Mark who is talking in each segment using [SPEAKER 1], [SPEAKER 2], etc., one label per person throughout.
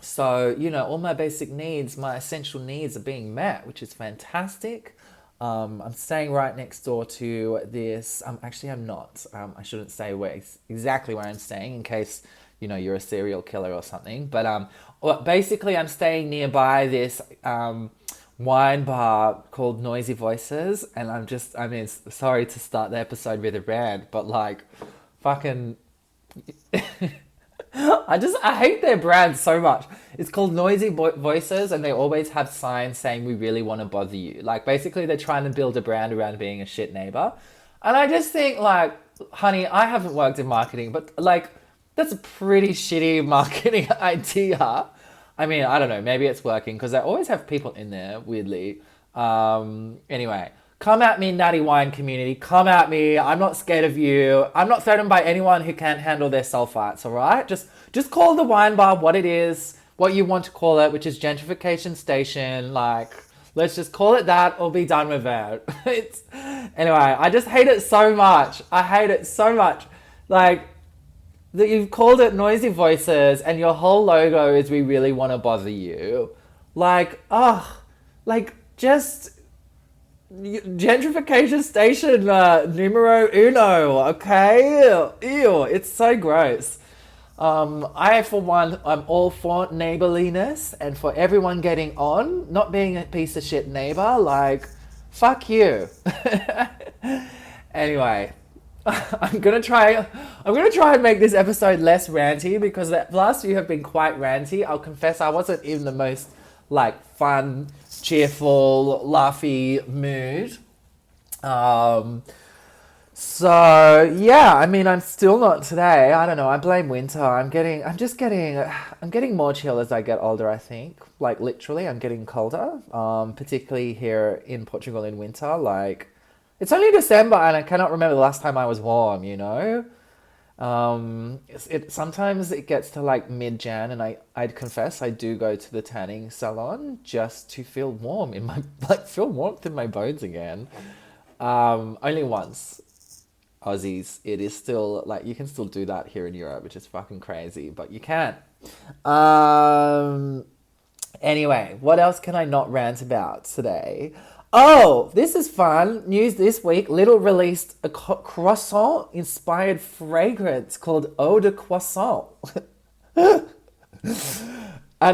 [SPEAKER 1] So, you know, all my basic needs, my essential needs are being met, which is fantastic. I'm staying right next door to this. Actually, I'm not. I shouldn't say exactly where I'm staying in case, you know, you're a serial killer or something. But basically, I'm staying nearby this wine bar called Noisy Voices. And I mean, sorry to start the episode with a rant, but like, fucking... I hate their brand so much. It's called Noisy Voices, and they always have signs saying we really want to bother you. Like, basically, they're trying to build a brand around being a shit neighbor. And I just think, like, honey, I haven't worked in marketing, but, like, that's a pretty shitty marketing idea. I mean, I don't know, maybe it's working, because they always have people in there, weirdly. Anyway, come at me, Natty Wine community. Come at me. I'm not scared of you. I'm not threatened by anyone who can't handle their sulfites, all right? Just call the wine bar what it is, what you want to call it, which is gentrification station. Like, let's just call it that or be done with it. Anyway, I just hate it so much. I hate it so much. Like, that you've called it Noisy Voices and your whole logo is we really want to bother you. Like, just... gentrification station numero uno, okay? Ew, it's so gross. I, for one, I'm all for neighborliness and for everyone getting on, not being a piece of shit neighbor. Like, fuck you. Anyway, I'm gonna try and make this episode less ranty because the last few have been quite ranty. I'll confess I wasn't in the most like fun, cheerful, laughy mood. So yeah, I mean, I'm still not today. I don't know. I blame winter. I'm getting more chill as I get older, I think. Like literally, I'm getting colder. Particularly here in Portugal in winter. Like, it's only December and I cannot remember the last time I was warm, you know? Sometimes it gets to like mid-Jan and I'd confess I do go to the tanning salon just to feel warm in my, feel warmth in my bones again. Only once. Aussies, it is still like, you can still do that here in Europe, which is fucking crazy, but you can't. Anyway, what else can I not rant about today? Oh, this is fun. News this week. Lidl released a croissant-inspired fragrance called Eau de Croissant. And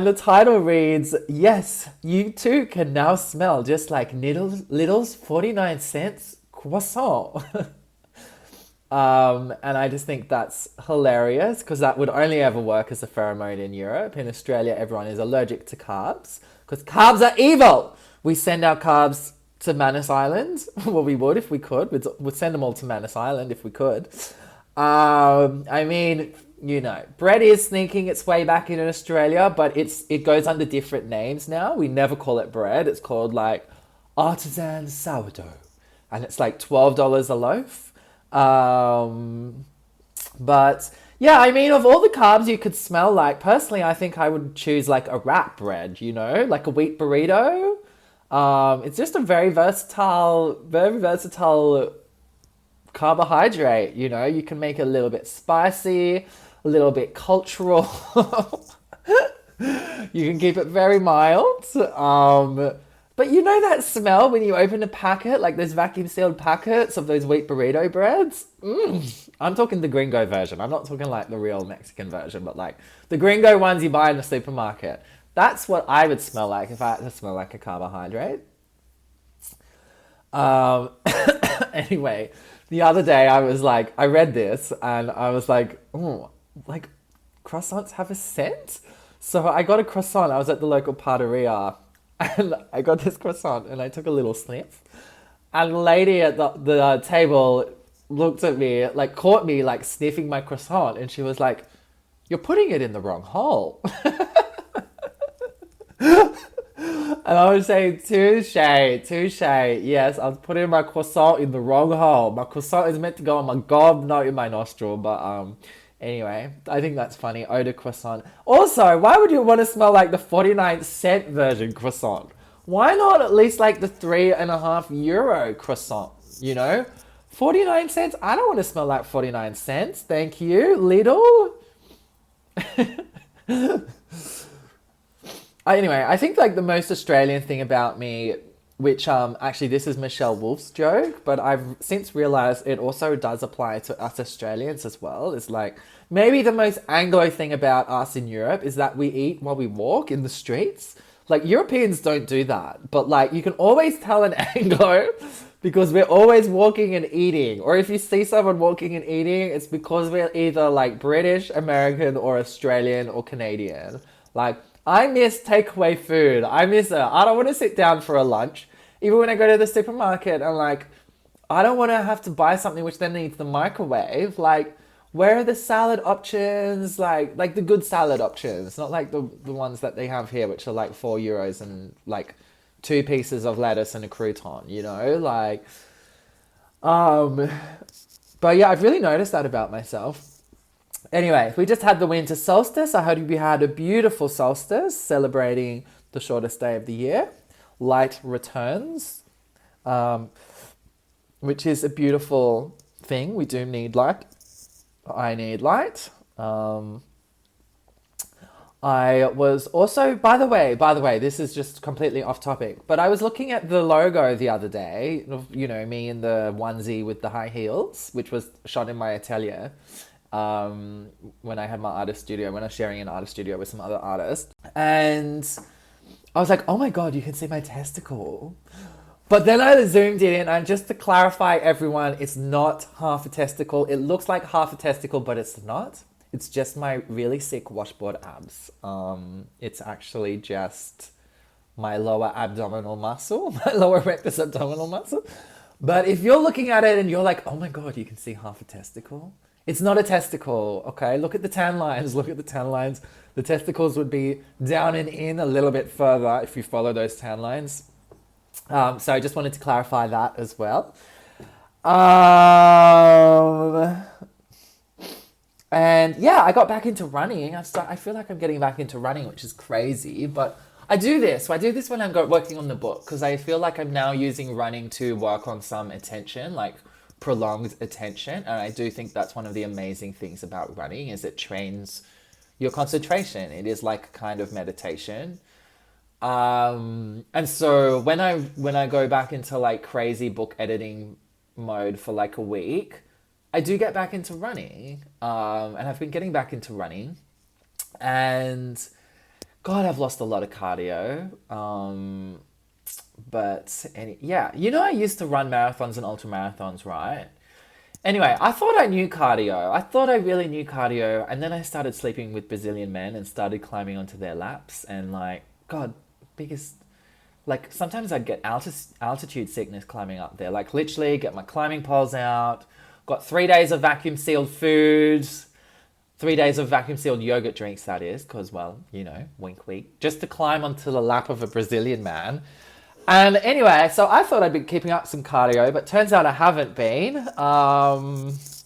[SPEAKER 1] the title reads, yes, you too can now smell just like Lidl's 49-cent croissant. And I just think that's hilarious because that would only ever work as a pheromone in Europe. In Australia, everyone is allergic to carbs because carbs are evil. We send our carbs to Manus Island. Well, we would if we could. We'd send them all to Manus Island if we could. I mean, you know, bread is sneaking its way back in Australia, but it goes under different names now. We never call it bread. It's called like artisan sourdough. And it's like $12 a loaf. But yeah, I mean, of all the carbs you could smell, like personally, I think I would choose like a wrap bread, you know, like a wheat burrito. It's just a very versatile carbohydrate, you know. You can make it a little bit spicy, a little bit cultural. You can keep it very mild. But you know that smell when you open a packet, like those vacuum sealed packets of those wheat burrito breads? I'm talking the gringo version. I'm not talking like the real Mexican version, but like the gringo ones you buy in the supermarket. That's what I would smell like if I had to smell like a carbohydrate. Anyway, the other day I read this and I was like, oh, like croissants have a scent? So I got a croissant. I was at the local padaria. And I got this croissant and I took a little sniff. And the lady at the table looked at me, like caught me like sniffing my croissant. And she was like, you're putting it in the wrong hole. And I was saying, touche. Yes, I was putting my croissant in the wrong hole. My croissant is meant to go on my gob, not in my nostril. But anyway, I think that's funny. Eau de croissant. Also, why would you want to smell like the 49-cent version croissant? Why not at least like the €3.50 croissant? You know, 49 cents. I don't want to smell like 49 cents. Thank you, Lidl. Anyway, I think like the most Australian thing about me, which actually this is Michelle Wolf's joke, but I've since realized it also does apply to us Australians as well. Is like maybe the most Anglo thing about us in Europe is that we eat while we walk in the streets. Like Europeans don't do that, but like you can always tell an Anglo because we're always walking and eating. Or if you see someone walking and eating, it's because we're either like British, American, or Australian or Canadian. Like I miss takeaway food. I miss it. I don't want to sit down for a lunch. Even when I go to the supermarket, I'm like, I don't want to have to buy something which then needs the microwave. Like, where are the salad options? Like the good salad options, not like the ones that they have here, which are like €4 and like 2 pieces of lettuce and a crouton, you know? Like, but yeah, I've really noticed that about myself. Anyway, we just had the winter solstice. I hope you had a beautiful solstice celebrating the shortest day of the year. Light returns, which is a beautiful thing. We do need light. I need light. I was also, by the way, this is just completely off topic, but I was looking at the logo the other day, you know, me in the onesie with the high heels, which was shot in my atelier. When I had my artist studio, when I was sharing an artist studio with some other artists. And I was like, oh my God, you can see my testicle. But then I zoomed in and just to clarify everyone, it's not half a testicle. It looks like half a testicle, but it's not. It's just my really sick washboard abs. It's actually just my lower abdominal muscle, my lower rectus abdominal muscle. But if you're looking at it and you're like, oh my God, you can see half a testicle. It's not a testicle, okay? Look at the tan lines, look at the tan lines. The testicles would be down and in a little bit further if you follow those tan lines. So I just wanted to clarify that as well. And yeah, I got back into running. I feel like I'm getting back into running, which is crazy. But I do this. I do this when I'm working on the book because I feel like I'm now using running to work on some attention, like prolonged attention. And I do think that's one of the amazing things about running is it trains your concentration. It is like a kind of meditation. And so when I go back into like crazy book editing mode for like a week, I do get back into running. And I've been getting back into running, and God, I've lost a lot of cardio. Yeah, you know, I used to run marathons and ultra marathons, right? Anyway, I thought I knew cardio. I thought I really knew cardio. And then I started sleeping with Brazilian men and started climbing onto their laps. And like, God, like sometimes I'd get altitude sickness climbing up there. Like literally get my climbing poles out. Got 3 days of vacuum sealed foods. 3 days of vacuum sealed yogurt drinks, that is. Because, well, you know, wink, wink. Just to climb onto the lap of a Brazilian man. And anyway, so I thought I'd been keeping up some cardio, but turns out I haven't been.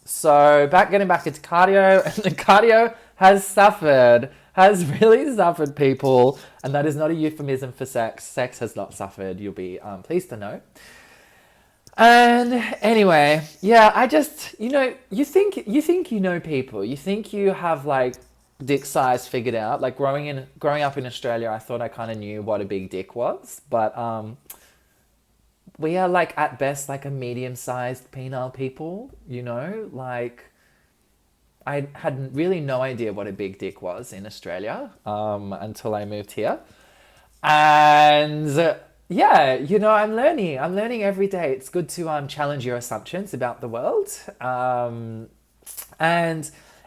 [SPEAKER 1] So getting back into cardio, and the cardio has really suffered, people. And that is not a euphemism for sex. Sex has not suffered, you'll be pleased to know. And anyway, yeah, I just, you know, you think you know people. You think you have like dick size figured out. Like growing up in Australia, I thought I kind of knew what a big dick was, but we are like at best like a medium-sized penile people, you know? Like I had really no idea what a big dick was in Australia until I moved here. And yeah, you know, I'm learning every day. It's good to challenge your assumptions about the world. And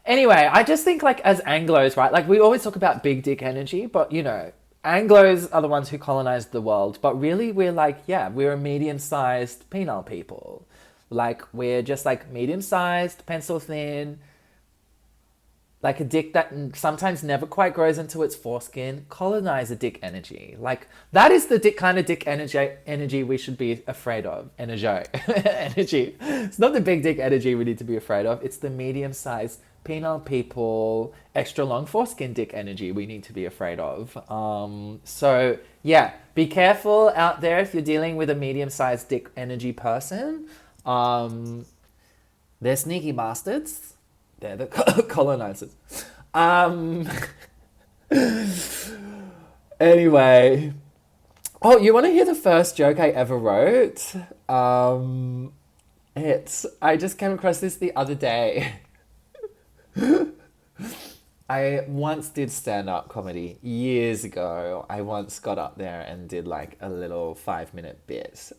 [SPEAKER 1] anyway, I just think like as Anglos, right? Like we always talk about big dick energy, but you know, Anglos are the ones who colonized the world. But really we're like, yeah, we're a medium-sized penile people. Like we're just like medium-sized, pencil thin, like a dick that sometimes never quite grows into its foreskin, colonizer dick energy. Like that is the kind of dick energy we should be afraid of. Energy. It's not the big dick energy we need to be afraid of. It's the medium-sized penile people, extra long foreskin dick energy we need to be afraid of. So yeah, be careful out there if you're dealing with a medium-sized dick energy person. They're sneaky bastards. They're the colonizers. Anyway. Oh, you want to hear the first joke I ever wrote? I just came across this the other day. I once did stand-up comedy years ago. I once got up there and did like a little 5-minute bit.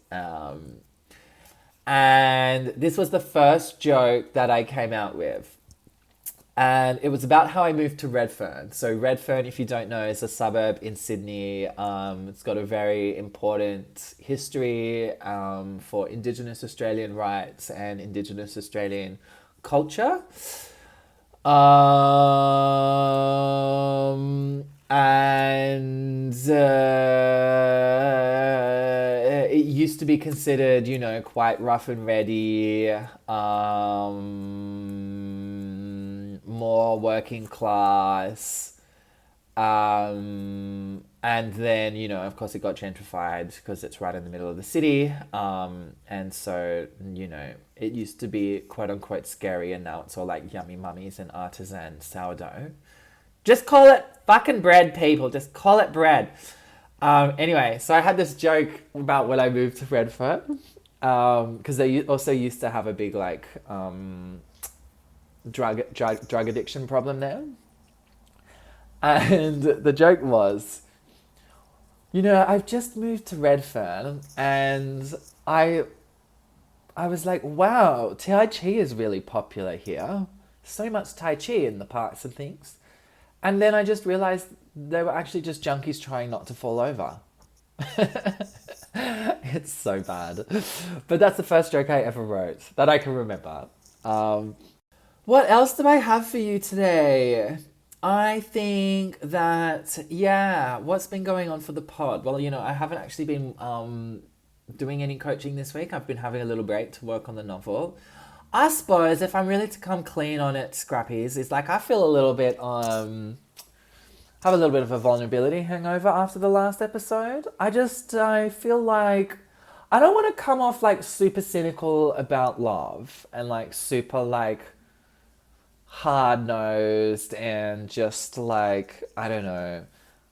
[SPEAKER 1] And this was the first joke that I came out with. And it was about how I moved to Redfern. So Redfern, if you don't know, is a suburb in Sydney. It's got a very important history for Indigenous Australian rights and Indigenous Australian culture. And it used to be considered, quite rough and ready, more working class. And then, of course, it got gentrified because it's right in the middle of the city. And so, it used to be quote unquote scary, and now it's all like yummy mummies and artisan sourdough. Just call it fucking bread, people. Just call it bread. Anyway, so I had this joke about when I moved to Redfern. Because they also used to have a big, like, drug addiction problem there. And the joke was, I've just moved to Redfern, and I was like, wow, Tai Chi is really popular here. So much Tai Chi in the parks and things. And then I just realized they were actually just junkies trying not to fall over. It's so bad. But that's the first joke I ever wrote that I can remember. What else do I have for you today? I think that, what's been going on for the pod? Well, I haven't actually been doing any coaching this week. I've been having a little break to work on the novel. I suppose if I'm really to come clean on it, Scrappies, it's like I feel a little bit, have a little bit of a vulnerability hangover after the last episode. I feel like I don't want to come off like super cynical about love and like super like hard-nosed and just like, I don't know.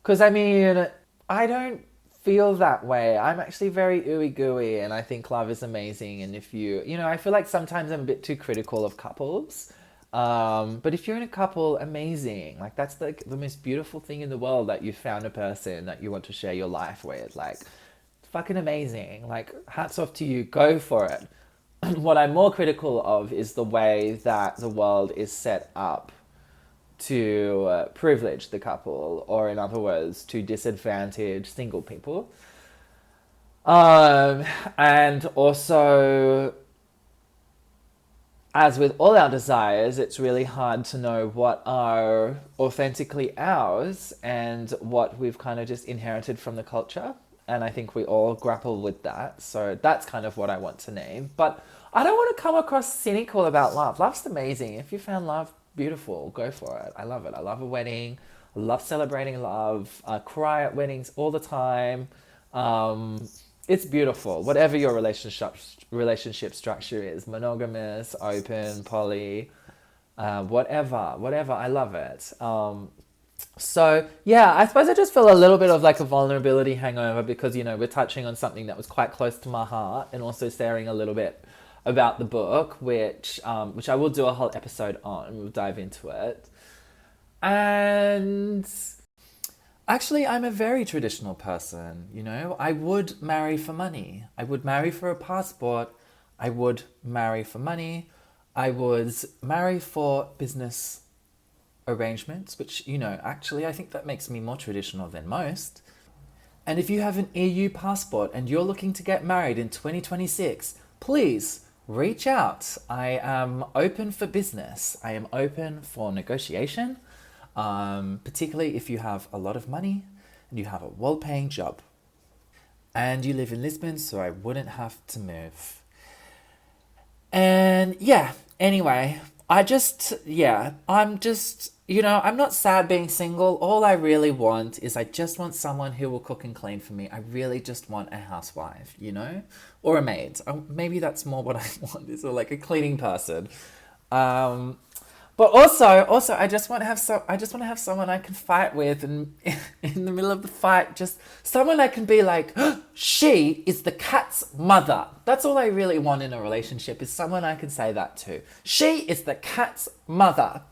[SPEAKER 1] Because I mean, I don't feel that way. I'm actually very ooey gooey, and I think love is amazing. And if I feel like sometimes I'm a bit too critical of couples. But if you're in a couple, amazing. Like that's the most beautiful thing in the world, that you found a person that you want to share your life with. Like, fucking amazing. Like, hats off to you. Go for it. What I'm more critical of is the way that the world is set up to privilege the couple, or in other words, to disadvantage single people. And also, as with all our desires, it's really hard to know what are authentically ours and what we've kind of just inherited from the culture. And I think we all grapple with that. So that's kind of what I want to name. But I don't want to come across cynical about love. Love's amazing. If you found love, beautiful, go for it. I love it. I love a wedding. I love celebrating love. I cry at weddings all the time. It's beautiful. Whatever your relationship structure is, monogamous, open, poly, whatever. I love it. So yeah, I suppose I just feel a little bit of like a vulnerability hangover because, we're touching on something that was quite close to my heart, and also sharing a little bit about the book, which I will do a whole episode on. We'll dive into it. And actually, I'm a very traditional person, I would marry for money. I would marry for a passport. I would marry for money. I would marry for business arrangements, which, actually I think that makes me more traditional than most. And if you have an EU passport and you're looking to get married in 2026, please reach out. I am open for business. I am open for negotiation, particularly if you have a lot of money and you have a well-paying job. And you live in Lisbon, so I wouldn't have to move. And anyway, I'm not sad being single. All I really want is I just want someone who will cook and clean for me. I really just want a housewife, or a maid. Maybe that's more what I want, is like a cleaning person. But also, I just want to have I just want to have someone I can fight with, and in the middle of the fight, just someone I can be like, she is the cat's mother. That's all I really want in a relationship, is someone I can say that to. She is the cat's mother.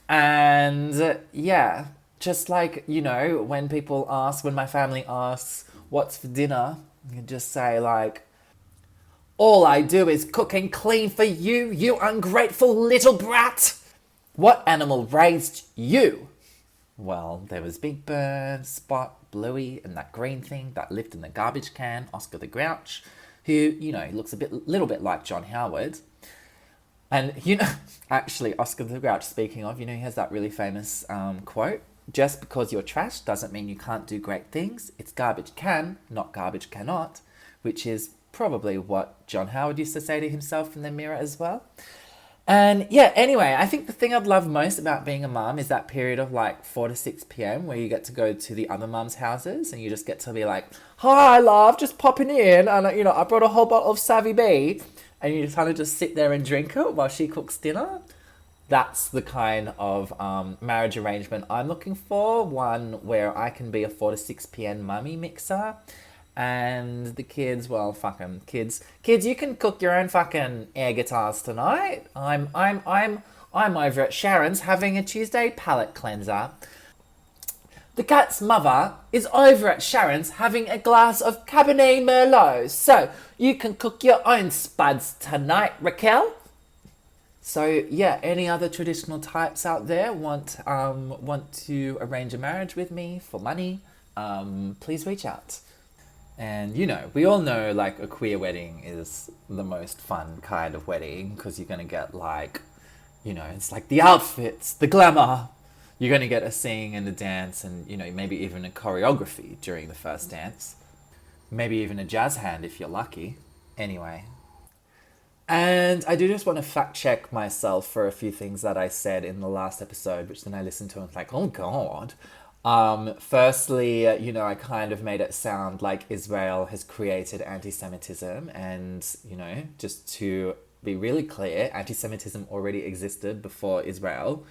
[SPEAKER 1] And yeah, just like, you know, when my family asks, what's for dinner? You can just say like, all I do is cook and clean for you, you ungrateful little brat. What animal raised you? Well, there was Big Bird, Spot, Bluey, and that green thing that lived in the garbage can, Oscar the Grouch, who, you know, looks little bit like John Howard. And, you know, actually, Oscar the Grouch, speaking of, you know, he has that really famous quote, just because you're trash doesn't mean you can't do great things. It's garbage can, not garbage cannot, which is probably what John Howard used to say to himself in the mirror as well. And yeah, anyway, I think the thing I'd love most about being a mum is that period of like 4 to 6 p.m. where you get to go to the other mums' houses and you just get to be like, hi, love, just popping in. And, you know, I brought a whole bottle of Savvy B. And you kind of just sit there and drink it while she cooks dinner. That's the kind of marriage arrangement I'm looking for. One where I can be a 4 to 6 p.m. mummy mixer. And the kids, well, fuck 'em. Kids, you can cook your own fucking air guitars tonight. I'm over at Sharon's having a Tuesday palate cleanser. The cat's mother is over at Sharon's having a glass of Cabernet Merlot. So you can cook your own spuds tonight, Raquel. So yeah, any other traditional types out there want to arrange a marriage with me for money? Please reach out. And, you know, we all know, like, a queer wedding is the most fun kind of wedding because you're going to get, like, you know, it's like the outfits, the glamour. You're going to get a sing and a dance and, you know, maybe even a choreography during the first dance. Maybe even a jazz hand if you're lucky. Anyway. And I do just want to fact check myself for a few things that I said in the last episode, which then I listened to and was like, oh, God. Firstly, you know, I kind of made it sound like Israel has created anti-Semitism, and, you know, just to be really clear, anti-Semitism already existed before Israel.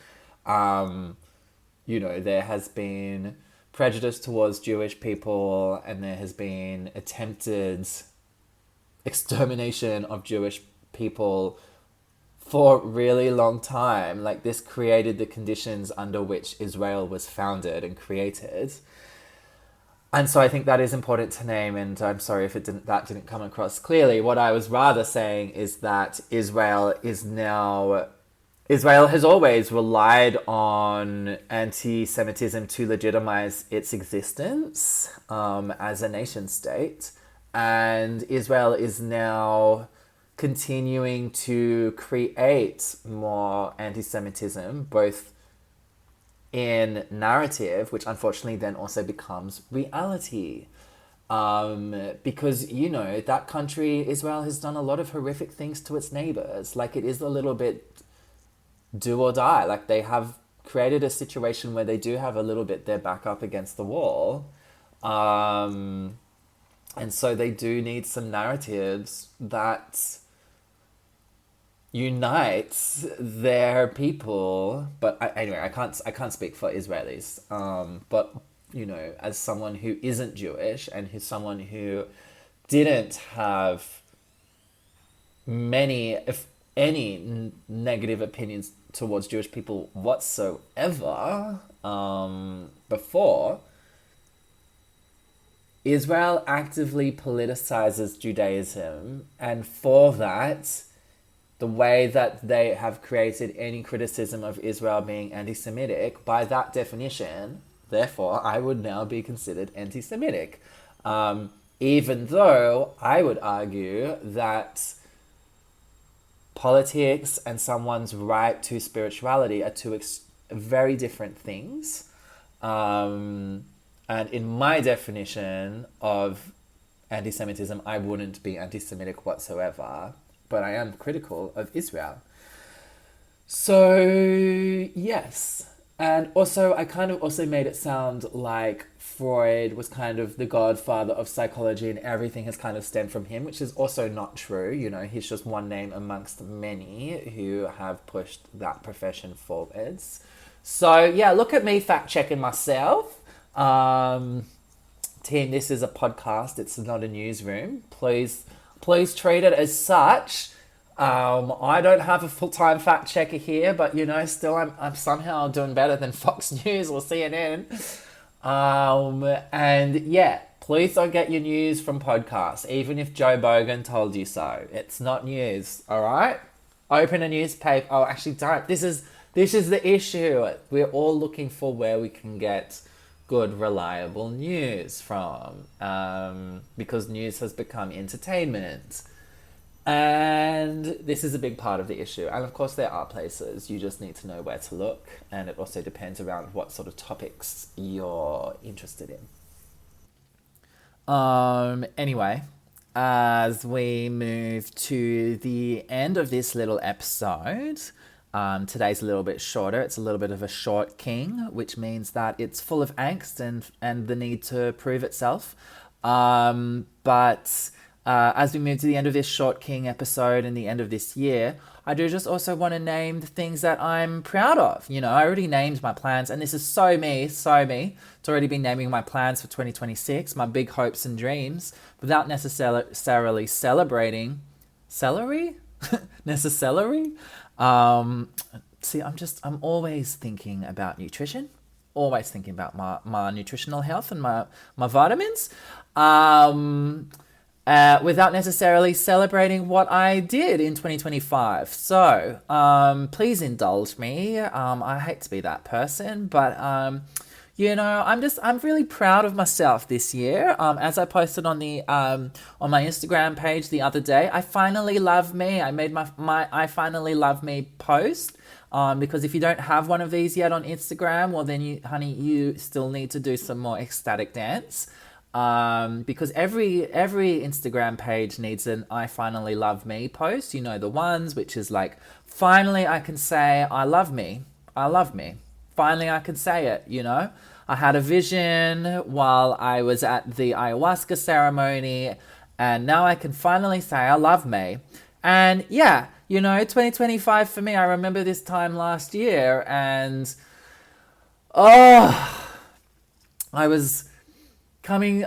[SPEAKER 1] You know, there has been prejudice towards Jewish people, and there has been attempted extermination of Jewish people for a really long time. Like, this created the conditions under which Israel was founded and created. And so I think that is important to name, and I'm sorry if that didn't come across clearly. What I was rather saying is that Israel has always relied on anti-Semitism to legitimize its existence as a nation state. And Israel is now continuing to create more anti-Semitism, both in narrative, which unfortunately then also becomes reality. Because, you know, that country, Israel, has done a lot of horrific things to its neighbors. Like, it is a little bit do or die. Like, they have created a situation where they do have a little bit their back up against the wall. And so they do need some narratives that unites their people. But anyway, I can't speak for Israelis. But, you know, as someone who isn't Jewish and who's someone who didn't have many, if any, negative opinions towards Jewish people whatsoever before, Israel actively politicizes Judaism, and for that, the way that they have created any criticism of Israel being anti-Semitic, by that definition, therefore, I would now be considered anti-Semitic. Even though I would argue that politics and someone's right to spirituality are two very different things. And in my definition of anti-Semitism, I wouldn't be anti-Semitic whatsoever, but I am critical of Israel. So, yes, And also, I kind of also made it sound like Freud was kind of the godfather of psychology and everything has kind of stemmed from him, which is also not true. You know, he's just one name amongst many who have pushed that profession forwards. So, yeah, look at me fact checking myself. Team, this is a podcast. It's not a newsroom. Please treat it as such. I don't have a full-time fact checker here, but you know, still I'm somehow doing better than Fox News or CNN. And yeah, please don't get your news from podcasts, even if Joe Bogan told you so. It's not news, all right? Open a newspaper. Oh, actually, don't. This is the issue. We're all looking for where we can get good, reliable news from, because news has become entertainment. And this is a big part of the issue. And of course, there are places. You just need to know where to look. And it also depends around what sort of topics you're interested in. Anyway, as we move to the end of this little episode, today's a little bit shorter. It's a little bit of a short king, which means that it's full of angst and the need to prove itself. But as we move to the end of this short king episode and the end of this year, I do just also want to name the things that I'm proud of. You know, I already named my plans, and this is so me. It's already been naming my plans for 2026, my big hopes and dreams, without necessarily celebrating. Celery? Necessarily? See, I'm always thinking about nutrition, always thinking about my nutritional health and my vitamins. Without necessarily celebrating what I did in 2025. So, please indulge me. I hate to be that person, but, you know, I'm really proud of myself this year. As I posted on my Instagram page the other day, I finally love me. I made my I finally love me post. Because if you don't have one of these yet on Instagram, well then you still need to do some more ecstatic dance. Because every Instagram page needs an I finally love me post, you know, the ones which is like, finally I can say I love me. Finally I can say it, you know. I had a vision while I was at the ayahuasca ceremony, and now I can finally say I love me. And yeah, you know, 2025 for me, I remember this time last year, and I was coming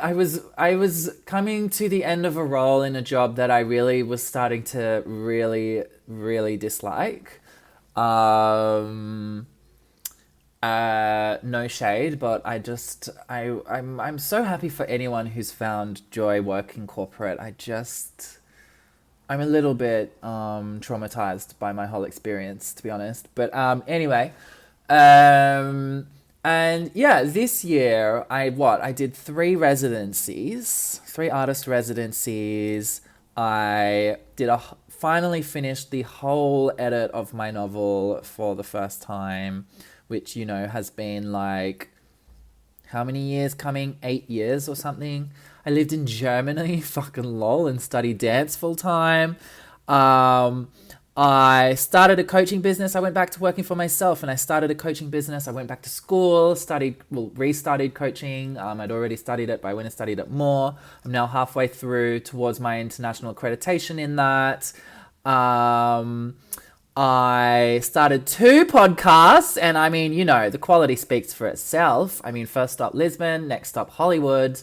[SPEAKER 1] to the end of a role in a job that I really was starting to really dislike. No shade, but I'm so happy for anyone who's found joy working corporate. I'm a little bit traumatized by my whole experience, to be honest. But anyway, and yeah, this year I did 3 artist residencies. I finally finished the whole edit of my novel for the first time, which, you know, has been like, how many years coming? 8 years or something. I lived in Germany, fucking lol, and studied dance full time. I started a coaching business. I went back to working for myself and I started a coaching business. I went back to school, restarted coaching. I'd already studied it, but I went and studied it more. I'm now halfway through towards my international accreditation in that. I started 2 podcasts, and I mean, you know, the quality speaks for itself. I mean, first stop Lisbon, next stop Hollywood.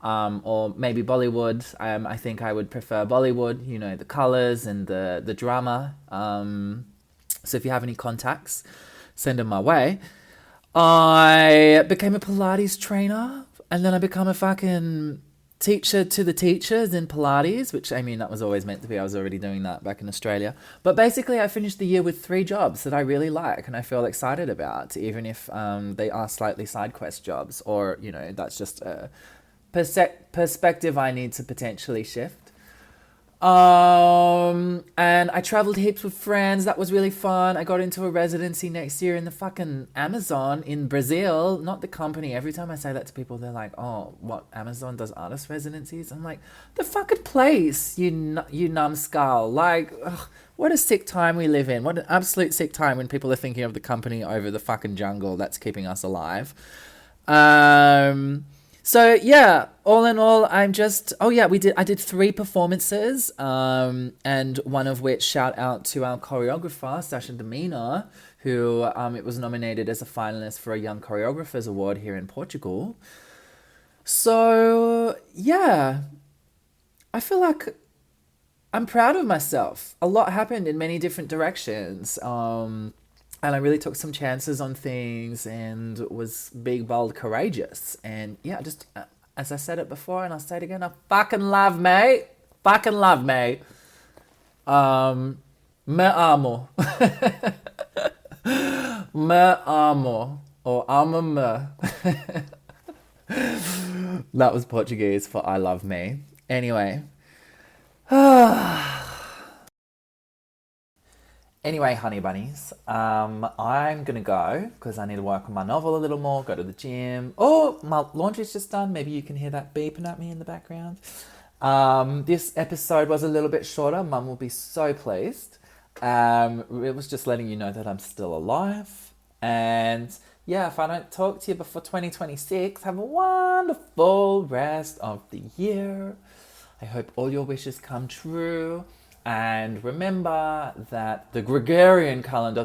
[SPEAKER 1] Or maybe Bollywood. I think I would prefer Bollywood, you know, the colours and the drama. So if you have any contacts, send them my way. I became a Pilates trainer, and then I become a fucking teacher to the teachers in Pilates, which, I mean, that was always meant to be. I was already doing that back in Australia. But basically, I finished the year with 3 jobs that I really like and I feel excited about, even if they are slightly side quest jobs, or, you know, that's just a perspective I need to potentially shift. And I traveled heaps with friends. That was really fun. I got into a residency next year in the fucking Amazon in Brazil, not the company. Every time I say that to people, they're like, "Oh, what? Amazon does artist residencies?" I'm like, "The fucking place, you numbskull!" Like, ugh, what a sick time we live in. What an absolute sick time when people are thinking of the company over the fucking jungle that's keeping us alive. So yeah, all in all, I'm just, I did 3 performances, and one of which, shout out to our choreographer, Sasha Demina, who, it was nominated as a finalist for a Young Choreographers Award here in Portugal. So yeah, I feel like I'm proud of myself. A lot happened in many different directions. And I really took some chances on things and was big, bold, courageous. And yeah, just as I said it before, and I'll say it again, I fucking love me. Fucking love me. Me amo. Me amo. Or amo me. That was Portuguese for I love me. Anyway. Anyway, honey bunnies, I'm gonna go because I need to work on my novel a little more, go to the gym. Oh, my laundry's just done. Maybe you can hear that beeping at me in the background. This episode was a little bit shorter. Mum will be so pleased. It was just letting you know that I'm still alive. And yeah, if I don't talk to you before 2026, have a wonderful rest of the year. I hope all your wishes come true. And remember that the Gregorian calendar,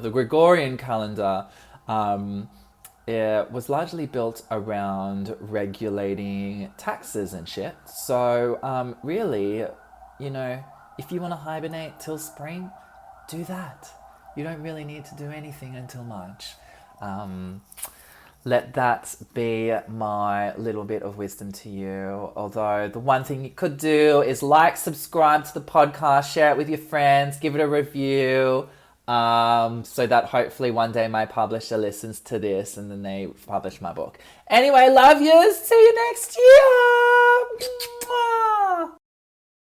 [SPEAKER 1] it was largely built around regulating taxes and shit. So really, if you want to hibernate till spring, do that. You don't really need to do anything until March. Let that be my little bit of wisdom to you. Although the one thing you could do is like, subscribe to the podcast, share it with your friends, give it a review, so that hopefully one day my publisher listens to this and then they publish my book. Anyway, love yous. See you next year. Mwah.